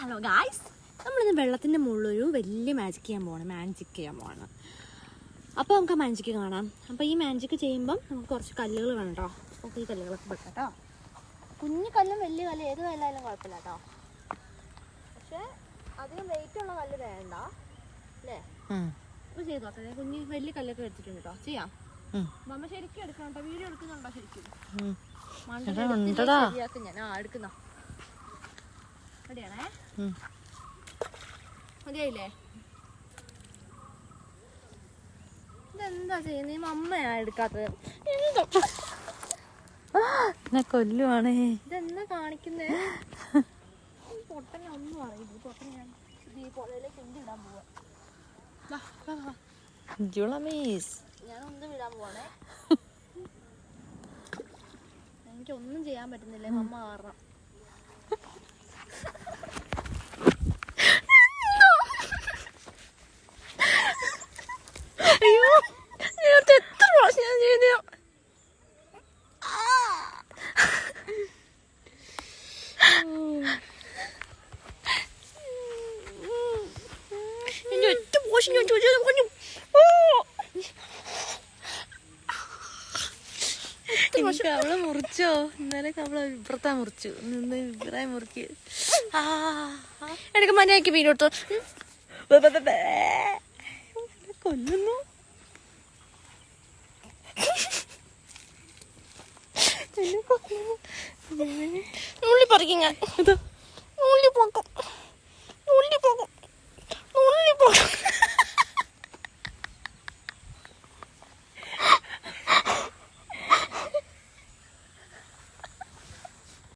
Hello guys, നമ്മളിന്ന് വെള്ളത്തിൻ്റെ മുകളിലൊരു വലിയ മാജിക് ചെയ്യാൻ പോവാണ്. അപ്പോൾ നമുക്ക് ആ മാജിക്ക് കാണാം. അപ്പോൾ ഈ മാജിക്ക് ചെയ്യുമ്പം നമുക്ക് കുറച്ച് കല്ലുകൾ വേണം കേട്ടോ. നമുക്ക് ഈ കല്ലുകളൊക്കെ വെക്കാം കേട്ടോ. കുഞ്ഞു കല്ലും വലിയ കല്ലും ഏത് കല്ലായാലും കുഴപ്പമില്ല കേട്ടോ. പക്ഷേ അധികം വെയിറ്റ് ഉള്ള കല്ല് വേണ്ട അല്ലേ? അപ്പോൾ ചെയ്ത് നോക്കട്ടെ. കുഞ്ഞ് വലിയ കല്ലൊക്കെ എടുത്തിട്ടുണ്ട് കേട്ടോ. ചെയ്യാം. നമ്മ ശരിക്കും എടുക്കണം കേട്ടോ. വീഡിയോ എടുക്കുന്നുണ്ടോ ശരിക്കും? ശരിയാക്കും ഞാൻ. എടുക്കുന്ന മതിയാണേ. മതിയായില്ലേ? ഇതെന്താ ചെയ്യുന്നത്? ഈ അമ്മയാ എടുക്കാത്തത്. കൊല്ലുവാണേ. ഇതെന്താ കാണിക്കുന്നേ? പൊട്ടനെ ഒന്നും അറിയില്ല. പൊട്ടൻ ഞാൻ ഈ പുഴയിലേക്ക് എന്ത് ഇടാൻ പോവാ. ഞാനൊന്നും വിടാൻ പോവാണേ. എനിക്കൊന്നും ചെയ്യാൻ പറ്റുന്നില്ല അമ്മ കാരണം. അയ്യോ, നേരത്തെ എത്ര പ്രാവശ്യം ഞാൻ ചെയ്ത. ഒറ്റ പ്രാവശ്യം ഞാൻ ചോദിച്ചത് പറഞ്ഞു. കവള മുറിച്ചോ? ഇന്നലെ കവള ഇപ്പുറത്താ മുറിച്ചു. നിന്ന് ഇപ്പുറേ മുറിക്ക്. എടുക്ക മനാക്കി വീട് കൊടുത്തോ. കൊല്ലുന്നു. ഉള്ളി പറിക്കും ഞാൻ. ഉള്ളി പോക്കും.